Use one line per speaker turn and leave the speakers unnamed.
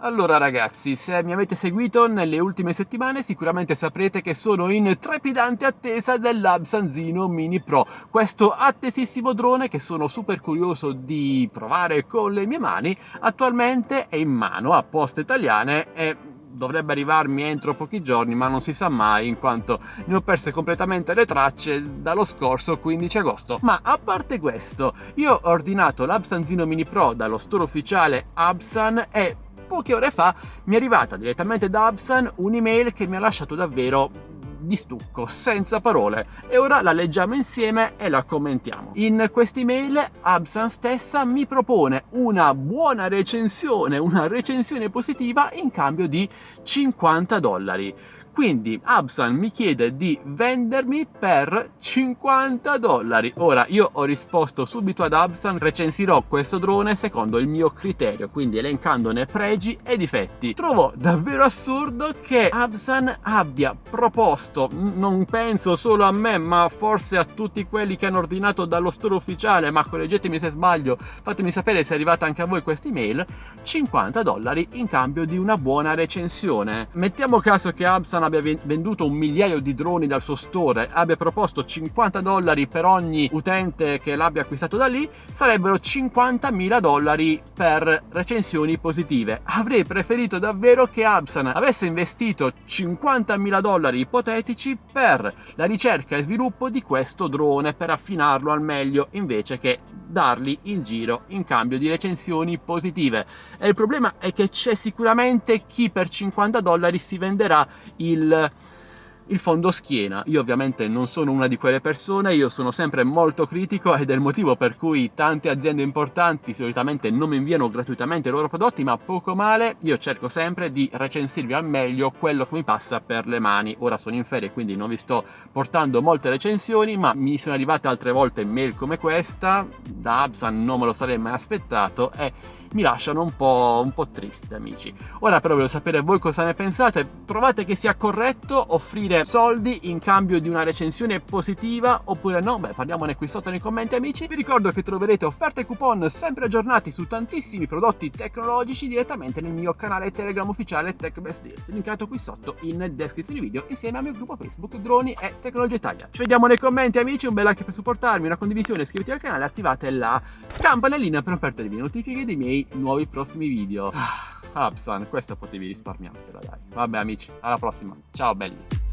Allora ragazzi, se mi avete seguito nelle ultime settimane sicuramente saprete che sono in trepidante attesa dell'Absanzino Mini Pro, questo attesissimo drone che sono super curioso di provare con le mie mani. Attualmente è in mano a Poste Italiane e dovrebbe arrivarmi entro pochi giorni, ma non si sa mai in quanto ne ho perse completamente le tracce dallo scorso 15 agosto. Ma a parte questo, io ho ordinato l'Absanzino Mini Pro dallo store ufficiale Absan e poche ore fa mi è arrivata direttamente da Absan un'email che mi ha lasciato davvero di stucco, senza parole, e ora la leggiamo insieme e la commentiamo. In quest'email Absan stessa mi propone una buona recensione, una recensione positiva in cambio di $50. Quindi Absan mi chiede di vendermi per $50. Ora io ho risposto subito ad Absan: recensirò questo drone secondo il mio criterio, quindi elencandone pregi e difetti. Trovo davvero assurdo che Absan abbia proposto, non penso solo a me ma forse a tutti quelli che hanno ordinato dallo store ufficiale, ma correggetemi se sbaglio, fatemi sapere se è arrivata anche a voi questa email, $50 in cambio di una buona recensione. Mettiamo caso che Absan abbia venduto 1 migliaio di droni dal suo store, abbia proposto $50 per ogni utente che l'abbia acquistato da lì, sarebbero $50.000 per recensioni positive. Avrei preferito davvero che Absan avesse investito $50.000 ipotetici per la ricerca e sviluppo di questo drone, per affinarlo al meglio, invece che darli in giro in cambio di recensioni positive. E il problema è che c'è sicuramente chi per $50 si venderà il fondo schiena. Io ovviamente non sono una di quelle persone, io sono sempre molto critico ed è il motivo per cui tante aziende importanti solitamente non mi inviano gratuitamente i loro prodotti, ma poco male io cerco sempre di recensirvi al meglio quello che mi passa per le mani. Ora sono in ferie quindi non vi sto portando molte recensioni, ma mi sono arrivate altre volte mail come questa da Absan, non me lo sarei mai aspettato e mi lasciano un po' triste, amici. Ora però voglio sapere voi cosa ne pensate. Trovate che sia corretto offrire soldi in cambio di una recensione positiva oppure no? Beh, parliamone qui sotto nei commenti, amici. Vi ricordo che troverete offerte e coupon sempre aggiornati su tantissimi prodotti tecnologici direttamente nel mio canale Telegram ufficiale Tech Best Deals, linkato qui sotto in descrizione video, insieme al mio gruppo Facebook Droni e Tecnologia Italia. Ci vediamo nei commenti, amici, un bel like per supportarmi, una condivisione, iscrivetevi al canale, attivate la campanellina per non perdervi notifiche dei miei nuovi prossimi video. Absan, questa potevi risparmiartela, dai. Vabbè amici, alla prossima, ciao belli.